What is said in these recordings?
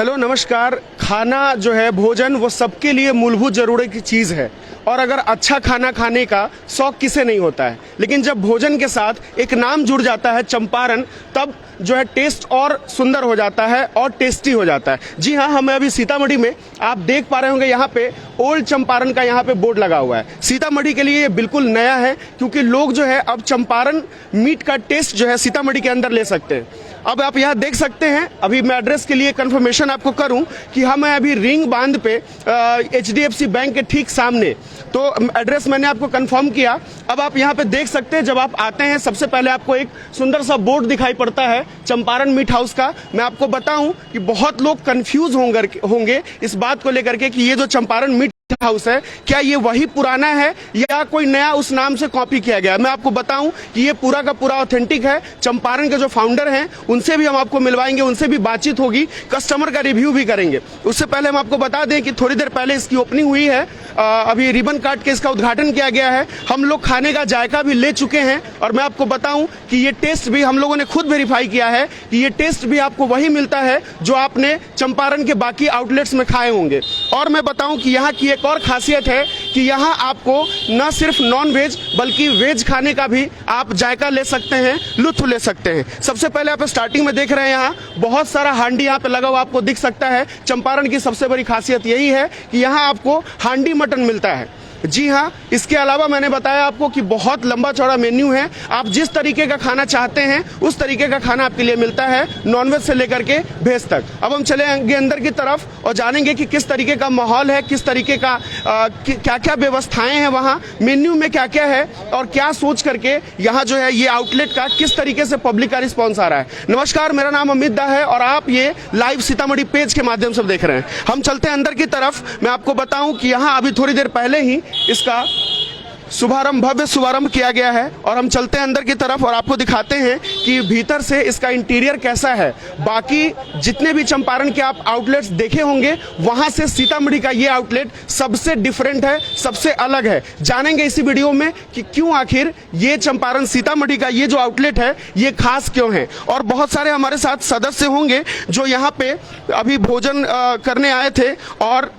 Hello नमस्कार। खाना जो है, भोजन, वो सबके लिए मूलभूत ज़रूरत की चीज़ है और अगर अच्छा खाना खाने का शौक किसे नहीं होता है, लेकिन जब भोजन के साथ एक नाम जुड़ जाता है चंपारण, तब जो है टेस्ट और सुंदर हो जाता है और टेस्टी हो जाता है। जी हाँ, हमें अभी सीतामढ़ी में, आप देख पा रहे होंगे यहाँ पे ओल्ड चंपारण का यहाँ पे बोर्ड लगा हुआ है। सीतामढ़ी के लिए ये बिल्कुल नया है क्योंकि लोग जो है अब चंपारण मीट का टेस्ट जो है सीतामढ़ी के अंदर ले सकते हैं। अब आप यहाँ देख सकते हैं, अभी मैं एड्रेस के लिए कंफर्मेशन आपको करूं कि हम अभी रिंग बांध पे HDFC बैंक के ठीक सामने, तो एड्रेस मैंने आपको कंफर्म किया। अब आप यहाँ पे देख सकते हैं, जब आप आते हैं सबसे पहले आपको एक सुंदर सा बोर्ड दिखाई पड़ता है चंपारण मीट हाउस का। मैं आपको बताऊं कि बहुत लोग कंफ्यूज होंगे इस बात को लेकर के कि ये जो चंपारण मीट हाउस है, क्या ये वही पुराना है या कोई नया उस नाम से कॉपी किया गया। मैं आपको बताऊं कि ये पूरा का पूरा ऑथेंटिक है। चंपारण के जो फाउंडर हैं उनसे भी हम आपको मिलवाएंगे, उनसे भी बातचीत होगी, कस्टमर का रिव्यू भी करेंगे। उससे पहले हम आपको बता दें कि थोड़ी देर पहले इसकी ओपनिंग हुई है, अभी रिबन काट के इसका उद्घाटन किया गया है। हम लोग खाने का जायका भी ले चुके हैं और मैं आपको बताऊं कि ये टेस्ट भी हम लोगों ने खुद वेरीफाई किया है कि ये टेस्ट भी आपको वही मिलता है जो आपने चंपारण के बाकी आउटलेट्स में खाए होंगे। और मैं बताऊं कि यहाँ की एक और खासियत है कि यहाँ आपको न सिर्फ नॉन वेज बल्कि वेज खाने का भी आप जायका ले सकते हैं, लुत्फ ले सकते हैं। सबसे पहले आप स्टार्टिंग में देख रहे हैं, यहाँ बहुत सारा हांडी यहाँ पे लगा हुआ आपको दिख सकता है। चंपारण की सबसे बड़ी खासियत यही है कि यहाँ आपको हांडी मटन मिलता है। जी हाँ, इसके अलावा मैंने बताया आपको कि बहुत लंबा चौड़ा मेन्यू है। आप जिस तरीके का खाना चाहते हैं उस तरीके का खाना आपके लिए मिलता है, नॉनवेज से लेकर के वेज तक। अब हम चलेंगे अंदर की तरफ और जानेंगे कि किस तरीके का माहौल है, किस तरीके का क्या क्या व्यवस्थाएं हैं वहाँ, मेन्यू में क्या क्या है और क्या सोच करके यहाँ जो है ये आउटलेट का किस तरीके से पब्लिक का रिस्पॉन्स आ रहा है। नमस्कार, मेरा नाम अमित दा है और आप ये लाइव सीतामढ़ी पेज के माध्यम से देख रहे हैं। हम चलते हैं अंदर की तरफ। मैं आपको बताऊं कि यहाँ अभी थोड़ी देर पहले ही इसका भव्य शुभारंभ किया गया है और हम चलते हैं अंदर की तरफ और आपको दिखाते हैं कि भीतर से इसका इंटीरियर कैसा है। बाकी जितने भी चंपारण के आप आउटलेट्स देखे होंगे वहां से सीतामढ़ी का ये आउटलेट सबसे डिफरेंट है, सबसे अलग है। जानेंगे इसी वीडियो में कि क्यों आखिर ये चंपारण सीतामढ़ी का ये जो आउटलेट है ये खास क्यों है। और बहुत सारे हमारे साथ सदस्य होंगे जो यहाँ पे अभी भोजन करने आए थे और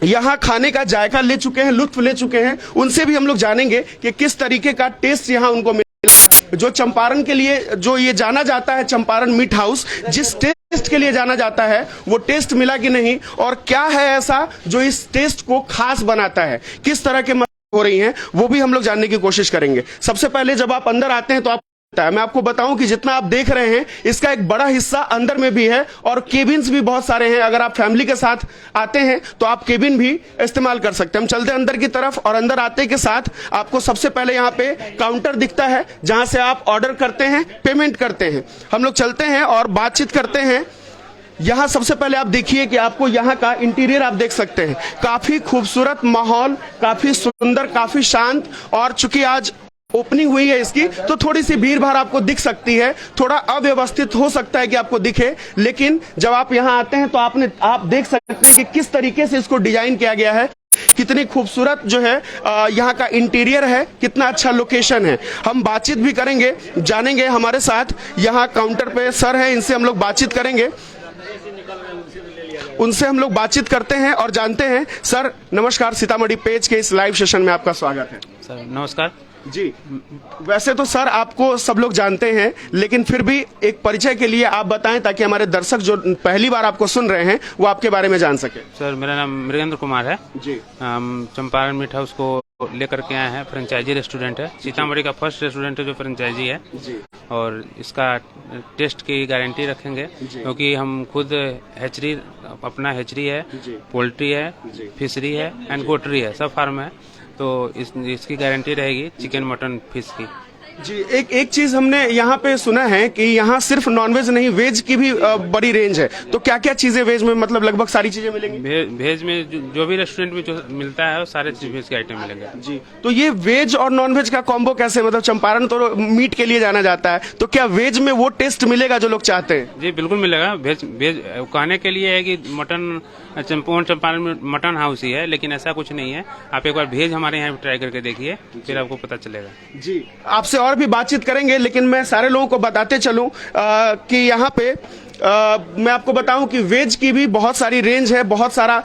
यहाँ खाने का जायका ले चुके हैं, लुत्फ ले चुके हैं। उनसे भी हम लोग जानेंगे कि किस तरीके का टेस्ट यहाँ उनको मिला। जो चंपारण के लिए जो ये जाना जाता है चंपारण मीट हाउस, जिस टेस्ट के लिए जाना जाता है वो टेस्ट मिला कि नहीं और क्या है ऐसा जो इस टेस्ट को खास बनाता है, किस तरह के हो रही हैं, वो भी हम लोग जानने की कोशिश करेंगे। सबसे पहले जब आप अंदर आते हैं तो आप मैं आपको बताऊं कि जितना आप देख रहे हैं इसका एक बड़ा हिस्सा अंदर में भी है और केबिन्स भी बहुत सारे हैं। अगर आप फैमिली के साथ आते हैं तो आप केबिन भी इस्तेमाल कर सकते हैं। हम चलते हैं अंदर की तरफ और अंदर आते के साथ आपको सबसे पहले यहाँ पे काउंटर दिखता है जहां से आप ऑर्डर करते हैं, पेमेंट करते हैं। हम लोग चलते हैं और बातचीत करते हैं। यहाँ सबसे पहले आप देखिए कि आपको यहाँ का इंटीरियर आप देख सकते हैं, काफी खूबसूरत माहौल, काफी सुंदर, काफी शांत। और चूंकि आज ओपनिंग हुई है इसकी तो थोड़ी सी भीड़ भाड़ आपको दिख सकती है, थोड़ा अव्यवस्थित हो सकता है कि आपको दिखे, लेकिन जब आप यहाँ आते हैं तो आप देख सकते हैं कि किस तरीके से इसको डिजाइन किया गया है, कितनी खूबसूरत जो है यहाँ का इंटीरियर है, कितना अच्छा लोकेशन है। हम बातचीत भी करेंगे, जानेंगे। हमारे साथ यहाँ काउंटर पे सर हैं, इनसे हम लोग बातचीत करेंगे, उनसे हम लोग बातचीत करते हैं और जानते हैं। सर नमस्कार, सीतामढ़ी पेज के इस लाइव सेशन में आपका स्वागत है। सर नमस्कार जी। वैसे तो सर आपको सब लोग जानते हैं, लेकिन फिर भी एक परिचय के लिए आप बताएं ताकि हमारे दर्शक जो पहली बार आपको सुन रहे हैं वो आपके बारे में जान सके। सर मेरा नाम मृगेंद्र कुमार है जी। हम चंपारण मीट हाउस को लेकर के आए हैं। फ्रेंचाइजी रेस्टोरेंट है, सीतामढ़ी का फर्स्ट रेस्टोरेंट है जो फ्रेंचाइजी है जी। और इसका टेस्ट की गारंटी रखेंगे क्योंकि हम खुद हैचरी, अपना हैचरी है, पोल्ट्री है, फिशरी है एंड गोटरी है, सब फार्म है, तो इसकी गारंटी रहेगी चिकन, मटन, फिश की। जी। एक चीज हमने यहाँ पे सुना है कि यहाँ सिर्फ नॉनवेज नहीं, वेज की भी बड़ी रेंज है, तो क्या क्या चीजें वेज में, मतलब लगभग सारी चीजें मिलेंगी? वेज में जो भी रेस्टोरेंट में जो मिलता है वो सारे वेज के आइटम मिलेंगे जी। तो ये वेज और नॉनवेज का कॉम्बो कैसे, मतलब चंपारण तो मीट के लिए जाना जाता है, तो क्या वेज में वो टेस्ट मिलेगा जो लोग चाहते हैं? जी बिल्कुल मिलेगा। वेज कहने के लिए है कि मटन चंपारण में मटन हाउस ही है, लेकिन ऐसा कुछ नहीं है। आप एक बार वेज हमारे यहाँ ट्राई करके देखिए, फिर आपको पता चलेगा। जी, आपसे और भी बातचीत करेंगे, लेकिन मैं सारे लोगों को बताते चलूं कि यहाँ पे मैं आपको बताऊं कि वेज की भी बहुत सारी रेंज है, बहुत सारा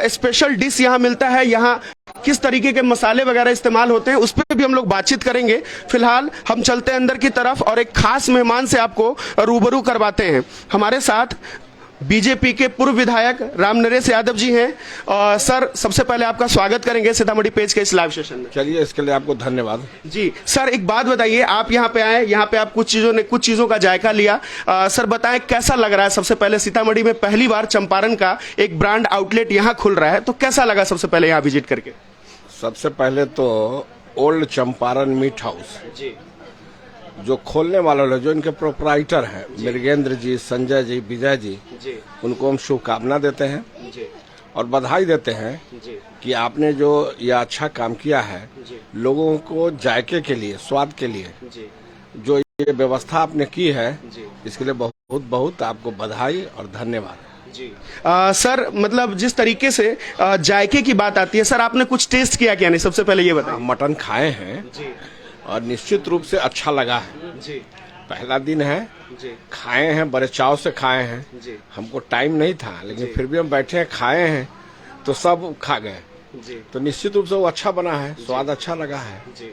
स्पेशल डिश यहाँ मिलता है। यहाँ किस तरीके के मसाले वगैरह इस्तेमाल होते हैं उस पर भी हम लोग बातचीत करेंगे। फिलहाल हम चलते हैं अंदर की तरफ और एक खास मेहमान से आपको रूबरू करवाते हैं। हमारे साथ बीजेपी के पूर्व विधायक राम नरेश यादव जी हैं। सर, सबसे पहले आपका स्वागत करेंगे सीतामढ़ी पेज के इस लाइव सेशन में। चलिए, इसके लिए आपको धन्यवाद जी। सर, एक बात बताइए, आप यहाँ पे आए, यहाँ पे आप कुछ चीजों का जायका लिया। सर बताएं कैसा लग रहा है? सबसे पहले सीतामढ़ी में पहली बार चंपारण का एक ब्रांड आउटलेट यहाँ खुल रहा है, तो कैसा लगा सबसे पहले यहाँ विजिट करके? सबसे पहले तो ओल्ड चंपारण मीट हाउस जो खोलने वाले लोग, जो इनके प्रोपराइटर हैं, मृगेंद्र जी, संजय जी, विजय जी, उनको हम शुभकामना देते हैं और बधाई देते हैं कि आपने जो ये अच्छा काम किया है, लोगों को जायके के लिए, स्वाद के लिए जो ये व्यवस्था आपने की है, इसके लिए बहुत बहुत आपको बधाई और धन्यवाद। जी। सर, मतलब जिस तरीके से जायके की बात आती है, सर आपने कुछ टेस्ट किया क्या? नहीं, सबसे पहले ये बताएं। मटन खाए हैं और निश्चित रूप से अच्छा लगा है जी। पहला दिन है जी। खाए हैं, बड़े चाव से खाए हैं जी। हमको टाइम नहीं था, लेकिन फिर भी हम बैठे हैं, खाए हैं तो सब खा गए जी। तो निश्चित रूप से वो अच्छा बना है, स्वाद अच्छा लगा है जी।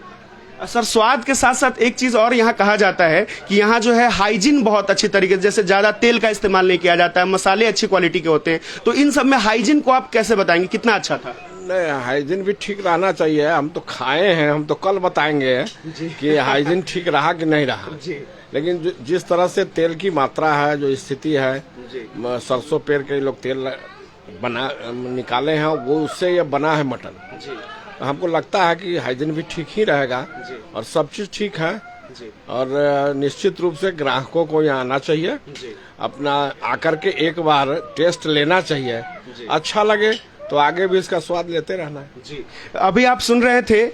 सर, स्वाद के साथ साथ एक चीज और यहाँ कहा जाता है कि यहाँ जो है हाइजीन बहुत अच्छी तरीके से, जैसे ज्यादा तेल का इस्तेमाल नहीं किया जाता है, मसाले अच्छी क्वालिटी के होते हैं, तो इन सब में हाइजीन को आप कैसे बताएंगे, कितना अच्छा था? नहीं, हाइजीन भी ठीक रहना चाहिए। हम तो खाए हैं, हम तो कल बताएंगे कि हाइजीन ठीक रहा कि नहीं रहा, लेकिन जिस तरह से तेल की मात्रा है, जो स्थिति है, सरसों पेर के लोग तेल बना निकाले हैं, वो उससे ये बना है मटन। हमको लगता है कि हाइजीन भी ठीक ही रहेगा और सब चीज ठीक है और निश्चित रूप से ग्राहकों को यहाँ आना चाहिए, अपना आकर के एक बार टेस्ट लेना चाहिए, अच्छा लगे तो आगे भी इसका स्वाद लेते रहना है जी। अभी आप सुन रहे थे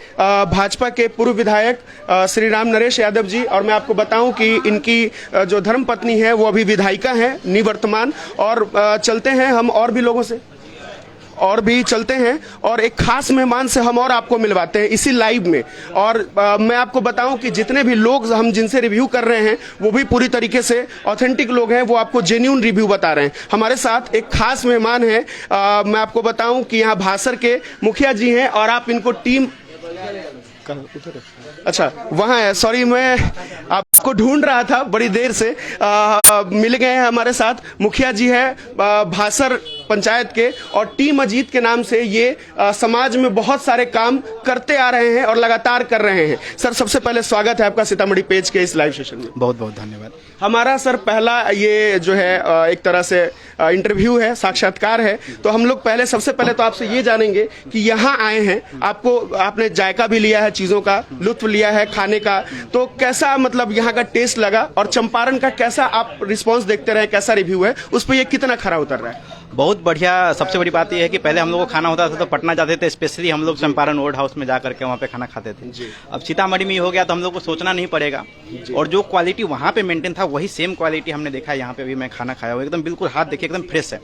भाजपा के पूर्व विधायक श्री राम नरेश यादव जी, और मैं आपको बताऊं कि इनकी जो धर्मपत्नी है वो अभी विधायिका है निवर्तमान। और चलते हैं हम और भी लोगों से और भी चलते हैं और एक खास मेहमान से हम और आपको मिलवाते हैं इसी लाइव में। और मैं आपको बताऊं कि जितने भी लोग हम जिनसे रिव्यू कर रहे हैं वो भी पूरी तरीके से ऑथेंटिक लोग हैं, वो आपको जेन्युइन रिव्यू बता रहे हैं। हमारे साथ एक खास मेहमान है, मैं आपको बताऊं कि यहाँ भासर के मुखिया जी हैं और आप इनको टीम, अच्छा वहाँ है, सॉरी मैं आपको ढूंढ रहा था बड़ी देर से। मिल गए हैं हमारे साथ, मुखिया जी है भासर पंचायत के और टीम अजीत के नाम से ये समाज में बहुत सारे काम करते आ रहे हैं और लगातार कर रहे हैं। सर, सबसे पहले स्वागत है आपका सीतामढ़ी पेज के इस लाइव सेशन में। बहुत बहुत धन्यवाद। हमारा सर पहला ये जो है एक तरह से इंटरव्यू है, साक्षात्कार है, तो हम लोग पहले सबसे पहले तो आपसे ये जानेंगे कि यहाँ आए हैं, आपने जायका भी लिया है, चीजों का लुत्फ लिया है खाने का, तो कैसा मतलब यहाँ का टेस्ट लगा और चंपारण का कैसा आप रिस्पांस देखते रहे, कैसा रिव्यू है उस पर ये कितना खरा उतर रहा है? बहुत बढ़िया। सबसे बड़ी बात यह है कि पहले हम लोग को खाना होता था तो पटना जाते थे, स्पेशली हम लोग चंपारण ओल्ड हाउस में जा करके वहाँ पे खाना खाते थे। अब सीतामढ़ी में हो गया तो हम लोग को सोचना नहीं पड़ेगा और जो क्वालिटी वहाँ पे मेंटेन था वही सेम क्वालिटी हमने देखा है यहाँ पे भी। मैं खाना खाया हुआ एकदम बिल्कुल, हाथ देखिए एकदम फ्रेश है।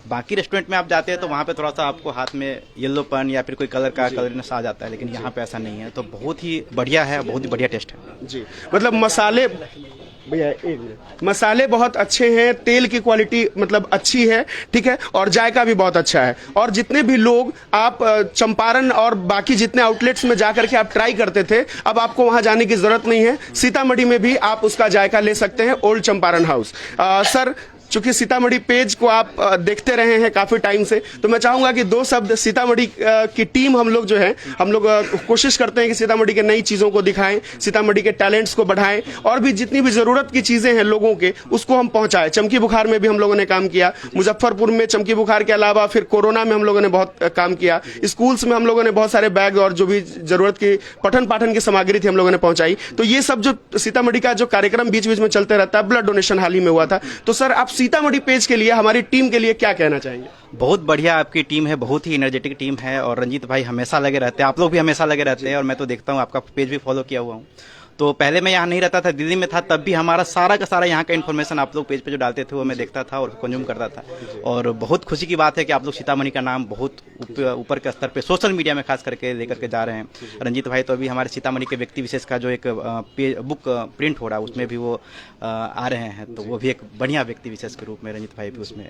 बाकी रेस्टोरेंट में आप जाते हैं तो वहाँ पे थोड़ा सा आपको हाथ में येलोपन या फिर कोई कलरनेस आ जाता है, लेकिन यहाँ पे ऐसा नहीं है, तो बहुत ही बढ़िया है, बहुत ही बढ़िया टेस्ट है जी। मतलब मसाले भैया एक मिनट, मसाले बहुत अच्छे हैं, तेल की क्वालिटी मतलब अच्छी है, ठीक है, और जायका भी बहुत अच्छा है। और जितने भी लोग आप चंपारण और बाकी जितने आउटलेट्स में जाकर के आप ट्राई करते थे, अब आपको वहां जाने की जरूरत नहीं है, सीतामढ़ी में भी आप उसका जायका ले सकते हैं, ओल्ड चंपारण हाउस। सर, चूंकि सीतामढ़ी पेज को आप देखते रहे हैं काफी टाइम से, तो मैं चाहूंगा कि दो शब्द सीतामढ़ी की टीम हम लोग जो है, हम लोग कोशिश करते हैं कि सीतामढ़ी के नई चीजों को दिखाएं, सीतामढ़ी के टैलेंट्स को बढ़ाएं और भी जितनी भी जरूरत की चीजें हैं लोगों के उसको हम पहुंचाएं। चमकी बुखार में भी हम लोगों ने काम किया, मुजफ्फरपुर में चमकी बुखार के अलावा फिर कोरोना में हम लोगों ने बहुत काम किया, स्कूल्स में हम लोगों ने बहुत सारे बैग और जो भी जरूरत की पठन पाठन की सामग्री थी हम लोगों ने पहुंचाई। तो ये सब जो सीतामढ़ी का जो कार्यक्रम बीच बीच में चलते रहता है, ब्लड डोनेशन हाल ही में हुआ था, तो सर आप सीतामढ़ी पेज के लिए, हमारी टीम के लिए क्या कहना चाहेंगे? बहुत बढ़िया आपकी टीम है, बहुत ही एनर्जेटिक टीम है और रंजीत भाई हमेशा लगे रहते हैं, आप लोग भी हमेशा लगे रहते हैं और मैं तो देखता हूँ, आपका पेज भी फॉलो किया हुआ हूँ। तो पहले मैं यहाँ नहीं रहता था, दिल्ली में था, तब भी हमारा सारा का सारा यहाँ का इन्फॉर्मेशन आप लोग पेज पे जो डालते थे वो मैं देखता था और कंज्यूम करता था। और बहुत खुशी की बात है कि आप लोग सीतामढ़ी का नाम बहुत ऊपर के स्तर पे सोशल मीडिया में खास करके लेकर के जा रहे हैं। रंजीत भाई तो अभी हमारे सीतामढ़ी के व्यक्ति विशेष का जो एक बुक प्रिंट हो रहा है उसमें भी वो आ रहे हैं, तो वो भी एक बढ़िया व्यक्ति विशेष के रूप में रंजीत भाई भी उसमें।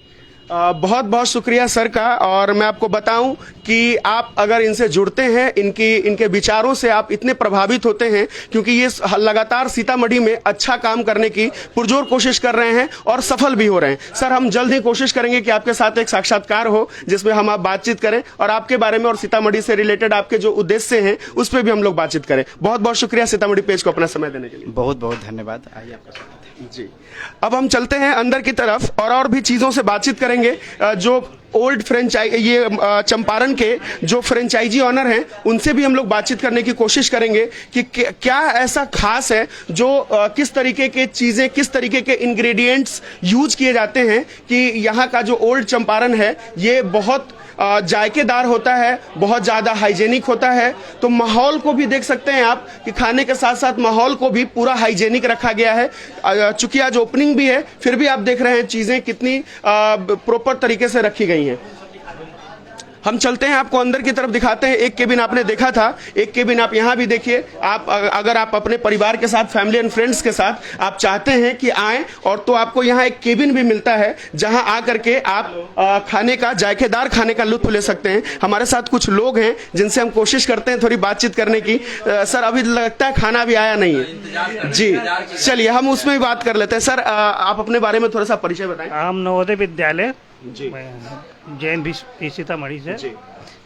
बहुत बहुत शुक्रिया सर का। और मैं आपको बताऊं कि आप अगर इनसे जुड़ते हैं, इनके विचारों से आप इतने प्रभावित होते हैं, क्योंकि ये लगातार सीतामढ़ी में अच्छा काम करने की पुरजोर कोशिश कर रहे हैं और सफल भी हो रहे हैं। सर, हम जल्द ही कोशिश करेंगे कि आपके साथ एक साक्षात्कार हो जिसमें हम आप बातचीत करें और आपके बारे में और सीतामढ़ी से रिलेटेड आपके जो उद्देश्य हैं उस पर भी हम लोग बातचीत करें। बहुत बहुत शुक्रिया सीतामढ़ी पेज को अपना समय देने के लिए। बहुत बहुत धन्यवाद। आइए आपका स्वागत है जी। अब हम चलते हैं अंदर की तरफ और भी चीजों से बातचीत करेंगे। जो ओल्ड ये चंपारण के जो फ्रेंचाइजी ऑनर हैं उनसे भी हम लोग बातचीत करने की कोशिश करेंगे कि क्या ऐसा खास है जो किस तरीके के चीजें, किस तरीके के इंग्रेडिएंट्स यूज किए जाते हैं कि यहाँ का जो ओल्ड चंपारण है ये बहुत जायकेदार होता है, बहुत ज्यादा हाइजेनिक होता है। तो माहौल को भी देख सकते हैं आप कि खाने के साथ साथ माहौल को भी पूरा हाइजेनिक रखा गया है। चूंकि आज ओपनिंग भी है फिर भी आप देख रहे हैं चीजें कितनी प्रॉपर तरीके से रखी गई हैं। हम चलते हैं, आपको अंदर की तरफ दिखाते हैं। एक केबिन आपने देखा था, एक केबिन आप यहाँ भी देखिए। आप अगर आप अपने परिवार के साथ, फैमिली एंड फ्रेंड्स के साथ आप चाहते हैं कि आएं और तो आपको यहाँ एक केबिन भी मिलता है जहां आकर के आप खाने का, जायकेदार खाने का लुत्फ ले सकते हैं। हमारे साथ कुछ लोग हैं जिनसे हम कोशिश करते हैं थोड़ी बातचीत करने की। सर, अभी लगता है खाना अभी आया नहीं है जी। चलिए हम उसमें भी बात कर लेते हैं। सर, आप अपने बारे में थोड़ा सा परिचय बताएं। हम नवोदय विद्यालय जी, जैन भी सीतामढ़ी से जी,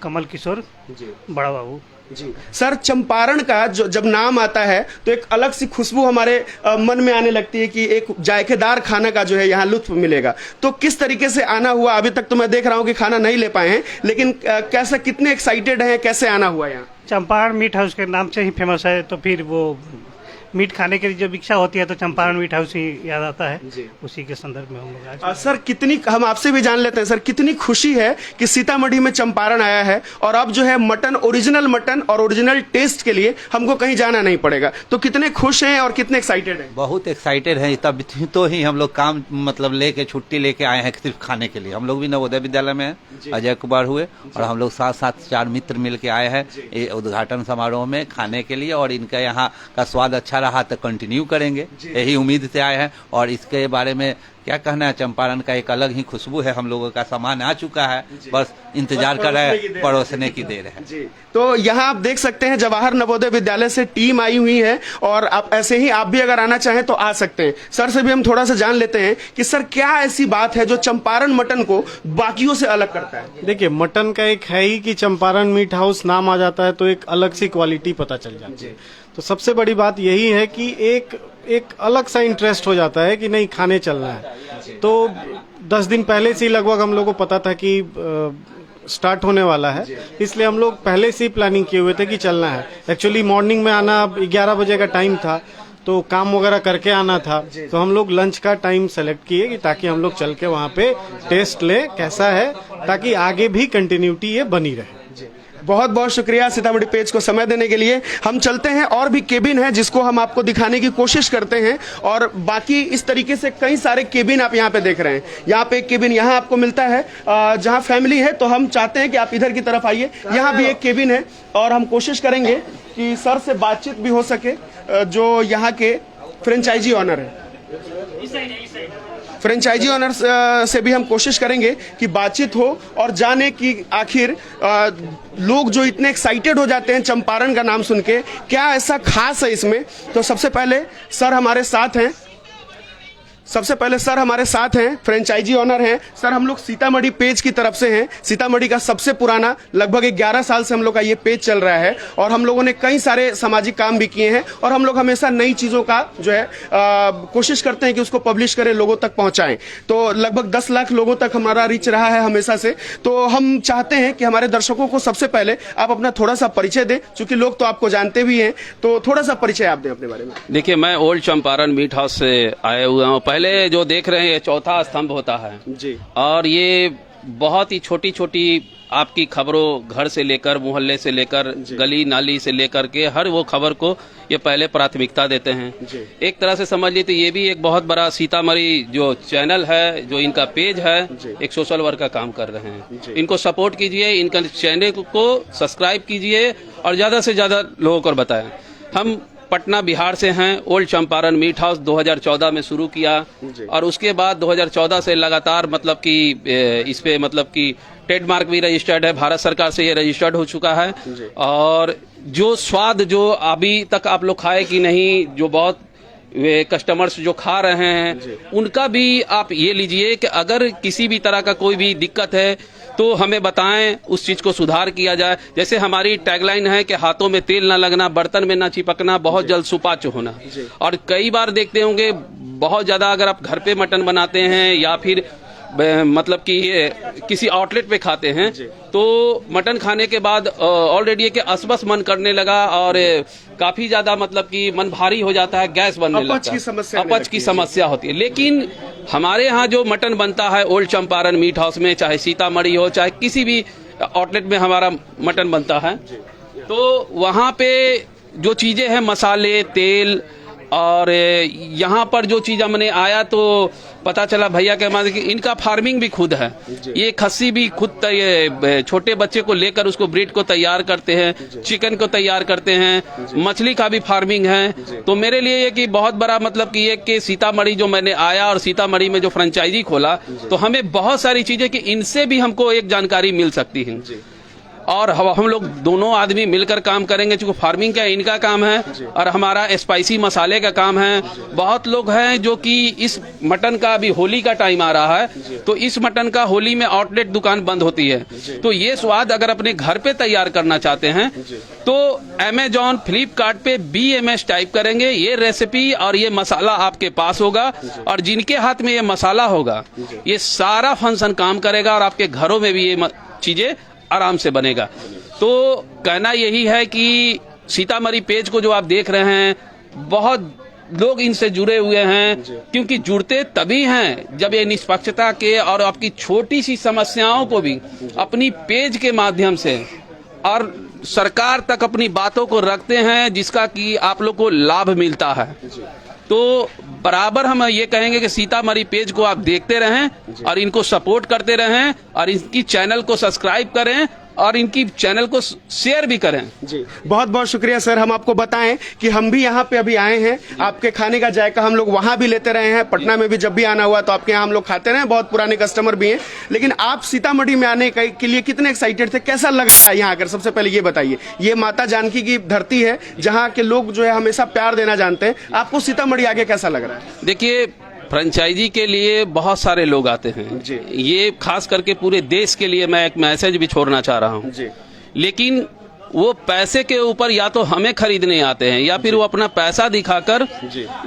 कमल किशोर जी, बड़ा बाबू जी। सर, चंपारण का जो जब नाम आता है तो एक अलग सी खुशबू हमारे मन में आने लगती है कि एक जायकेदार खाना का जो है यहाँ लुत्फ मिलेगा। तो किस तरीके से आना हुआ? अभी तक तो मैं देख रहा हूँ कि खाना नहीं ले पाए हैं, लेकिन कैसे, कितने एक्साइटेड हैं, कैसे आना हुआ यहाँ? चंपारण मीट हाउस के नाम से ही फेमस है, तो फिर वो मीट खाने की जब इच्छा होती है तो चंपारण मीट हाउस ही याद आता है। उसी के संदर्भ में हम लोग आज सर, कितनी, हम आपसे भी जान लेते हैं सर, कितनी खुशी है कि सीतामढ़ी में चंपारण आया है और अब जो है मटन, ओरिजिनल मटन और ओरिजिनल टेस्ट के लिए हमको कहीं जाना नहीं पड़ेगा। तो कितने खुश हैं और कितने एक्साइटेड हैं? बहुत एक्साइटेड हैं। तब तो ही हम लोग काम मतलब लेके छुट्टी लेके आए हैं सिर्फ खाने के लिए। हम लोग भी नवोदय विद्यालय में हैं, अजय कुमार हुए, और हम लोग साथ साथ 4 मित्र मिल के आए हैं ये उद्घाटन समारोह में खाने के लिए। और इनका यहाँ का स्वाद अच्छा रहा तो कंटिन्यू करेंगे, यही उम्मीद से आए हैं। और इसके बारे में क्या कहना है, चंपारण का एक अलग ही खुशबू है। हम लोगों का सामान आ चुका है, बस इंतजार कर रहे हैं, परोसने की देर है जी। तो यहाँ आप देख सकते हैं जवाहर नवोदय विद्यालय से टीम आई हुई है और आप ऐसे ही आप भी अगर आना चाहें तो आ सकते हैं। सर से भी हम थोड़ा सा जान लेते हैं कि सर क्या ऐसी बात है जो चंपारण मटन को बाकियों से अलग करता है? देखिए, मटन का एक है ही कि चंपारण मीट हाउस नाम आ जाता है तो एक अलग सी क्वालिटी पता चल जाती है। तो सबसे बड़ी बात यही है कि एक अलग सा इंटरेस्ट हो जाता है कि नहीं, खाने चलना है। तो 10 दिन पहले से ही लगभग हम लोग को पता था कि स्टार्ट होने वाला है, इसलिए हम लोग पहले से ही प्लानिंग किए हुए थे कि चलना है। एक्चुअली मॉर्निंग में आना 11 बजे का टाइम था, तो काम वगैरह करके आना था, तो हम लोग लंच का टाइम सेलेक्ट किए कि ताकि हम लोग चल के वहाँ पे टेस्ट लें कैसा है, ताकि आगे भी कंटिन्यूटी ये बनी रहे। बहुत बहुत शुक्रिया सीतामढ़ी पेज को समय देने के लिए। हम चलते हैं, और भी केबिन है जिसको हम आपको दिखाने की कोशिश करते हैं। और बाकी इस तरीके से कई सारे केबिन आप यहाँ पे देख रहे हैं। यहाँ पे एक केबिन यहाँ आपको मिलता है जहाँ फैमिली है, तो हम चाहते हैं कि आप इधर की तरफ आइए। यहाँ भी एक केबिन है और हम कोशिश करेंगे कि सर से बातचीत भी हो सके, जो यहाँ के फ्रेंचाइजी ऑनर है। फ्रेंचाइजी ऑनर्स से भी हम कोशिश करेंगे कि बातचीत हो और जाने कि आखिर लोग जो इतने एक्साइटेड हो जाते हैं चंपारण का नाम सुन के, क्या ऐसा खास है इसमें। तो सबसे पहले सर हमारे साथ हैं, फ्रेंचाइजी ऑनर हैं। सर, हम लोग सीतामढ़ी पेज की तरफ से हैं। सीतामढ़ी का सबसे पुराना, लगभग 11 साल से हम लोग का ये पेज चल रहा है और हम लोगों ने कई सारे सामाजिक काम भी किए हैं और हम लोग हमेशा नई चीज़ों का जो है कोशिश करते हैं कि उसको पब्लिश करें, लोगों तक पहुंचाएं। तो लगभग 10 लाख लोगों तक हमारा रीच रहा है हमेशा से। तो हम चाहते हैं कि हमारे दर्शकों को सबसे पहले आप अपना थोड़ा सा परिचय दें, चूंकि लोग तो आपको जानते भी हैं, तो थोड़ा सा परिचय आप दें अपने बारे में। देखिए, मैं ओल्ड चंपारण मीट हाउस से आए हुए हूँ। पहले जो देख रहे हैं ये चौथा स्तंभ होता है जी, और ये बहुत ही छोटी छोटी आपकी खबरों, घर से लेकर, मोहल्ले से लेकर, गली नाली से लेकर के हर वो खबर को ये पहले प्राथमिकता देते हैं। एक तरह से समझ लीजिए ये भी एक बहुत बड़ा सीतामढ़ी जो चैनल है, जो इनका पेज है, एक सोशल वर्क का काम कर रहे हैं। इनको सपोर्ट कीजिए, इनका चैनल को सब्सक्राइब कीजिए और ज्यादा से ज्यादा लोगों को बताएं। हम पटना बिहार से हैं। ओल्ड चंपारण मीट हाउस 2014 में शुरू किया और उसके बाद 2014 से लगातार मतलब कि इस पे मतलब कि ट्रेडमार्क भी रजिस्टर्ड है, भारत सरकार से ये रजिस्टर्ड हो चुका है। और जो स्वाद जो अभी तक आप लोग खाए कि नहीं, जो बहुत वे कस्टमर्स जो खा रहे हैं उनका भी आप ये लीजिए कि अगर किसी भी तरह का कोई भी दिक्कत है तो हमें बताएं, उस चीज को सुधार किया जाए। जैसे हमारी टैगलाइन है कि हाथों में तेल ना लगना, बर्तन में ना चिपकना, बहुत जल्द सुपाच्य होना। और कई बार देखते होंगे बहुत ज्यादा अगर आप घर पे मटन बनाते हैं या फिर मतलब कि ये किसी आउटलेट पे खाते हैं तो मटन खाने के बाद ऑलरेडी कि असबस मन करने लगा और काफी ज्यादा मतलब कि मन भारी हो जाता है, गैस बनने लगता है, अपच की समस्या होती है। लेकिन हमारे यहाँ जो मटन बनता है ओल्ड चंपारण मीट हाउस में, चाहे सीतामढ़ी हो चाहे किसी भी आउटलेट में हमारा मटन बनता है, तो वहाँ पे जो चीजें हैं, मसाले, तेल, और यहाँ पर जो चीज हमने आया तो पता चला भैया के माध्यम कि इनका फार्मिंग भी खुद है। ये खस्सी भी खुद छोटे बच्चे को लेकर उसको ब्रीड को तैयार करते हैं, चिकन को तैयार करते हैं, मछली का भी फार्मिंग है। तो मेरे लिए ये कि बहुत बड़ा मतलब कि ये कि सीतामढ़ी जो मैंने आया और सीतामढ़ी में जो फ्रेंचाइजी खोला तो हमें बहुत सारी चीजें कि इनसे भी हमको एक जानकारी मिल सकती है। और हम लोग दोनों आदमी मिलकर काम करेंगे, क्योंकि फार्मिंग का इनका काम है और हमारा स्पाइसी मसाले का काम है। बहुत लोग हैं जो कि इस मटन का अभी होली का टाइम आ रहा है तो इस मटन का होली में आउटलेट दुकान बंद होती है, तो ये स्वाद अगर अपने घर पे तैयार करना चाहते हैं तो अमेजॉन, फ्लिपकार्ट पे BMS टाइप करेंगे, ये रेसिपी और ये मसाला आपके पास होगा और जिनके हाथ में ये मसाला होगा ये सारा फंक्शन काम करेगा और आपके घरों में भी ये चीजें आराम से बनेगा। तो कहना यही है कि सीतामढ़ी पेज को जो आप देख रहे हैं, बहुत लोग इनसे जुड़े हुए हैं, क्योंकि जुड़ते तभी हैं जब ये निष्पक्षता के और आपकी छोटी सी समस्याओं को भी अपनी पेज के माध्यम से और सरकार तक अपनी बातों को रखते हैं, जिसका कि आप लोग को लाभ मिलता है। तो बराबर हम ये कहेंगे कि सीतामढ़ी पेज को आप देखते रहें और इनको सपोर्ट करते रहें और इनकी चैनल को सब्सक्राइब करें और इनकी चैनल को शेयर भी करें। जी बहुत बहुत शुक्रिया सर। हम आपको बताएं कि हम भी यहाँ पे अभी आए हैं, आपके खाने का जायका हम लोग वहाँ भी लेते रहे हैं, पटना में भी जब भी आना हुआ तो आपके यहाँ हम लोग खाते रहे, बहुत पुराने कस्टमर भी हैं। लेकिन आप सीतामढ़ी में आने के लिए कितने एक्साइटेड थे, कैसा लगा यहाँ आकर? सबसे पहले ये बताइए, ये माता जानकी की धरती है जहाँ के लोग जो है हमेशा प्यार देना जानते हैं, आपको सीतामढ़ी आके कैसा लग रहा है? देखिए, फ्रेंचाइजी के लिए बहुत सारे लोग आते हैं, ये खास करके पूरे देश के लिए मैं एक मैसेज भी छोड़ना चाह रहा हूँ। लेकिन वो पैसे के ऊपर या तो हमें खरीदने आते हैं या फिर वो अपना पैसा दिखाकर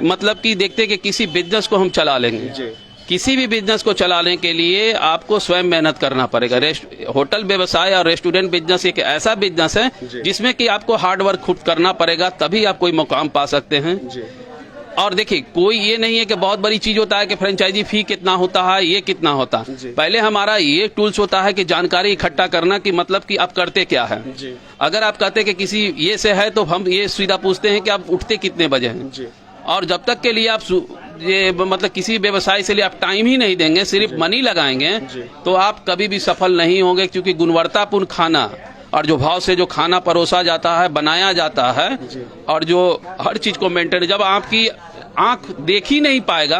मतलब कि देखते कि किसी बिजनेस को हम चला लेंगे। किसी भी बिजनेस को चलाने के लिए आपको स्वयं मेहनत करना पड़ेगा। होटल व्यवसाय और रेस्टोरेंट बिजनेस एक ऐसा बिजनेस है जिसमें कि आपको हार्ड वर्क खुद करना पड़ेगा, तभी आप कोई मुकाम पा सकते हैं। और देखिए, कोई ये नहीं है कि बहुत बड़ी चीज होता है कि फ्रेंचाइजी फी कितना होता है, ये कितना होता है। पहले हमारा ये टूल्स होता है कि जानकारी इकट्ठा करना, कि मतलब कि आप करते क्या है। अगर आप कहते कि किसी ये से है तो हम ये सीधा पूछते हैं कि आप उठते कितने बजे हैं, और जब तक के लिए आप ये मतलब किसी व्यवसाय से लिए आप टाइम ही नहीं देंगे, सिर्फ मनी लगाएंगे, तो आप कभी भी सफल नहीं होंगे। क्योंकि गुणवत्तापूर्ण खाना और जो भाव से जो खाना परोसा जाता है, बनाया जाता है, और जो हर चीज को मेंटेन, जब आपकी आंख देख ही नहीं पाएगा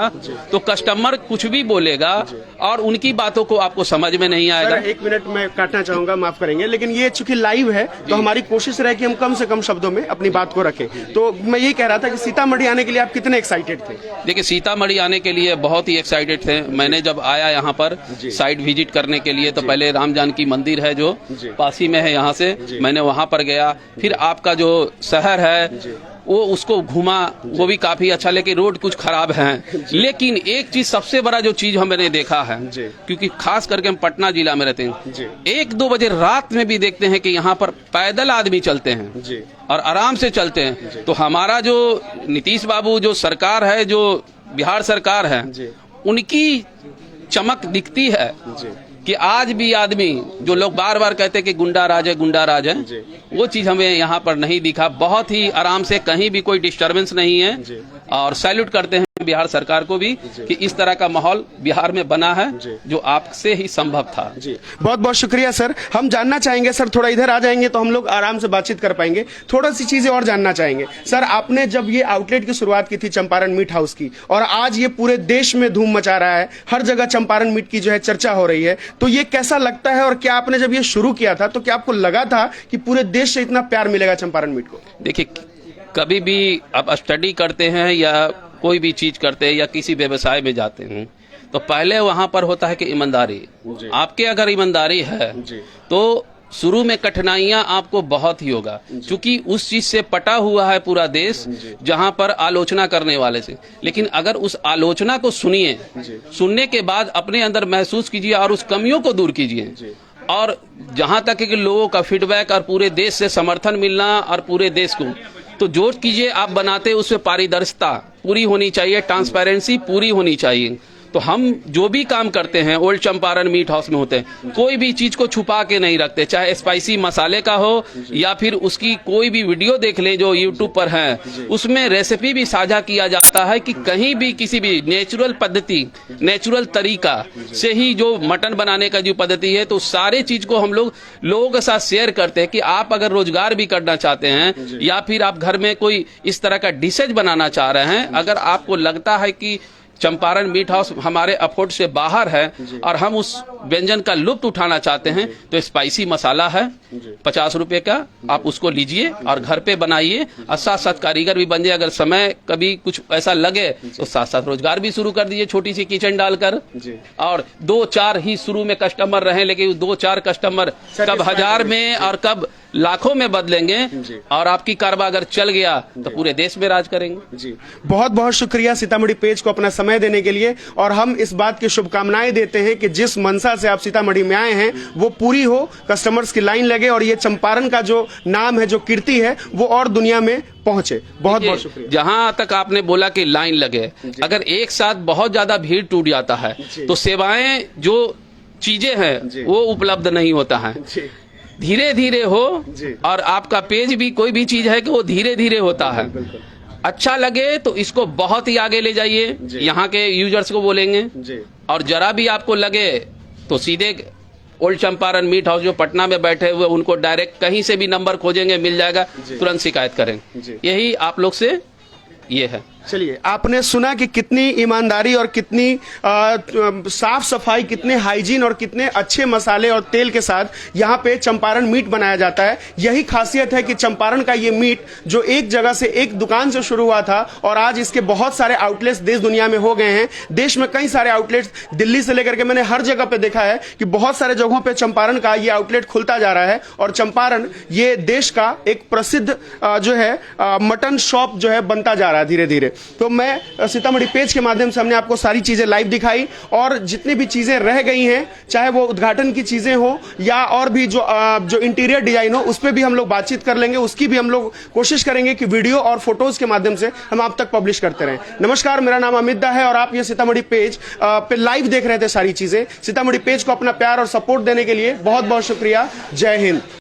तो कस्टमर कुछ भी बोलेगा और उनकी बातों को आपको समझ में नहीं आएगा। एक मिनट मैं काटना चाहूंगा, माफ करेंगे, लेकिन ये चूंकि लाइव है तो हमारी कोशिश रहे कि हम कम से कम शब्दों में अपनी बात को रखें। तो मैं ये कह रहा था कि सीतामढ़ी आने के लिए आप कितने एक्साइटेड थे? देखिए, सीतामढ़ी आने के लिए बहुत ही एक्साइटेड थे। मैंने जब आया यहाँ पर साइट विजिट करने के लिए तो पहले राम जानकी मंदिर है जो पास ही में है, यहाँ से मैंने वहाँ पर गया। फिर आपका जो शहर है वो उसको घुमा, वो भी काफी अच्छा, लेकिन रोड कुछ खराब है। लेकिन एक चीज सबसे बड़ा जो चीज हमने देखा है, क्योंकि खास करके हम पटना जिला में रहते हैं, 1-2 बजे रात में भी देखते हैं कि यहाँ पर पैदल आदमी चलते हैं और आराम से चलते हैं। तो हमारा जो नीतीश बाबू जो सरकार है, जो बिहार सरकार है, उनकी चमक दिखती है कि आज भी आदमी जो लोग बार बार कहते हैं कि गुंडा राज है वो चीज हमें यहाँ पर नहीं दिखा। बहुत ही आराम से, कहीं भी कोई डिस्टरबेंस नहीं है और सैल्यूट करते हैं बिहार सरकार को भी कि इस तरह का माहौल बिहार में बना है जो आपसे ही संभव था। जी बहुत बहुत शुक्रिया सर। हम जानना चाहेंगे सर, थोड़ा इधर आ जाएंगे तो हम लोग आराम से बातचीत कर पाएंगे। थोड़ा सी चीजें और जानना चाहेंगे सर। आपने जब ये आउटलेट की शुरुआत की थी चंपारण मीट हाउस की, और आज ये पूरे देश में धूम मचा रहा है, हर जगह चंपारण मीट की जो है चर्चा हो रही है, तो ये कैसा लगता है? और क्या आपने जब ये शुरू किया था तो क्या आपको लगा था कि पूरे देश से इतना प्यार मिलेगा चंपारण मीट को? देखिए, कभी भी आप स्टडी करते हैं या कोई भी चीज करते हैं या किसी व्यवसाय में जाते हैं तो पहले वहां पर होता है कि ईमानदारी। आपके अगर ईमानदारी है तो शुरू में कठिनाइयां आपको बहुत ही होगा, क्योंकि उस चीज से पटा हुआ है पूरा देश जहां पर आलोचना करने वाले से। लेकिन अगर उस आलोचना को सुनिए, सुनने के बाद अपने अंदर महसूस कीजिए और उस कमियों को दूर कीजिए, और जहां तक कि लोगों का फीडबैक और पूरे देश से समर्थन मिलना और पूरे देश को, तो जो चीजें आप बनाते उसमें पारदर्शिता पूरी होनी चाहिए, ट्रांसपेरेंसी पूरी होनी चाहिए। तो हम जो भी काम करते हैं ओल्ड चंपारण मीट हाउस में होते हैं, कोई भी चीज को छुपा के नहीं रखते, चाहे स्पाइसी मसाले का हो या फिर उसकी कोई भी वीडियो देख लें जो यूट्यूब पर है, उसमें रेसिपी भी साझा किया जाता है कि कहीं भी किसी भी नेचुरल पद्धति, नेचुरल तरीका से ही जो मटन बनाने का जो पद्धति है, तो सारे चीज को हम लोग लोगों के साथ शेयर करते हैं कि आप अगर रोजगार भी करना चाहते हैं या फिर आप घर में कोई इस तरह का डिशेज बनाना चाह रहे हैं, अगर आपको लगता है कि चंपारण मीट हाउस हमारे अफोर्ड से बाहर है और हम उस व्यंजन का लुत्फ उठाना चाहते हैं, तो स्पाइसी मसाला है 50 रुपए का, आप उसको लीजिए और घर पे बनाइए और साथ साथ कारीगर भी बन जाए। अगर समय कभी कुछ ऐसा लगे तो साथ साथ रोजगार भी शुरू कर दीजिए, छोटी सी किचन डालकर। और 2-4 ही शुरू में कस्टमर रहे, लेकिन 2-4 कस्टमर कब हजार में और कब लाखों में बदलेंगे, और आपकी कारवा अगर चल गया तो पूरे देश में राज करेंगे। जी बहुत बहुत शुक्रिया सीतामढ़ी पेज को अपना समय देने के लिए, और हम इस बात की शुभकामनाएं देते हैं कि जिस मनसा से आप सीतामढ़ी में आए हैं वो पूरी हो, कस्टमर्स की लाइन लगे और ये चंपारण का जो नाम है, जो कीर्ति है, वो और दुनिया में पहुंचे। बहुत बहुत शुक्रिया। जहां तक आपने बोला कि लाइन लगे, अगर एक साथ बहुत ज्यादा भीड़ टूट जाता है तो सेवाएं जो चीजें हैं वो उपलब्ध नहीं होता है। धीरे धीरे हो, और आपका पेज भी कोई भी चीज है कि वो धीरे धीरे होता है। अच्छा लगे तो इसको बहुत ही आगे ले जाइए, यहाँ के यूजर्स को बोलेंगे, और जरा भी आपको लगे तो सीधे ओल्ड चंपारण मीट हाउस जो पटना में बैठे हुए, उनको डायरेक्ट कहीं से भी नंबर खोजेंगे मिल जाएगा, तुरंत शिकायत करेंगे। यही आप लोग से ये है। चलिए, आपने सुना कि कितनी ईमानदारी और कितनी साफ सफाई, कितने हाइजीन और कितने अच्छे मसाले और तेल के साथ यहाँ पे चंपारण मीट बनाया जाता है। यही खासियत है कि चंपारण का ये मीट जो एक जगह से, एक दुकान से शुरू हुआ था और आज इसके बहुत सारे आउटलेट्स देश दुनिया में हो गए हैं। देश में कई सारे आउटलेट्स, दिल्ली से लेकर के मैंने हर जगह पे देखा है कि बहुत सारे जगहों पे चंपारण का ये आउटलेट खुलता जा रहा है, और चंपारण ये देश का एक प्रसिद्ध जो है मटन शॉप जो है बनता जा रहा है धीरे धीरे। तो मैं सीतामढ़ी पेज के माध्यम से हमने आपको सारी चीजें लाइव दिखाई, और जितनी भी चीजें रह गई हैं, चाहे वो उद्घाटन की चीजें हो या और भी जो इंटीरियर डिजाइन हो, उस पर भी हम लोग बातचीत कर लेंगे। उसकी भी हम लोग कोशिश करेंगे कि वीडियो और फोटोज के माध्यम से हम आप तक पब्लिश करते रहें। नमस्कार, मेरा नाम अमित दा है और आप ये सीतामढ़ी पेज पे लाइव देख रहे थे सारी चीजें। सीतामढ़ी पेज को अपना प्यार और सपोर्ट देने के लिए बहुत बहुत शुक्रिया। जय हिंद।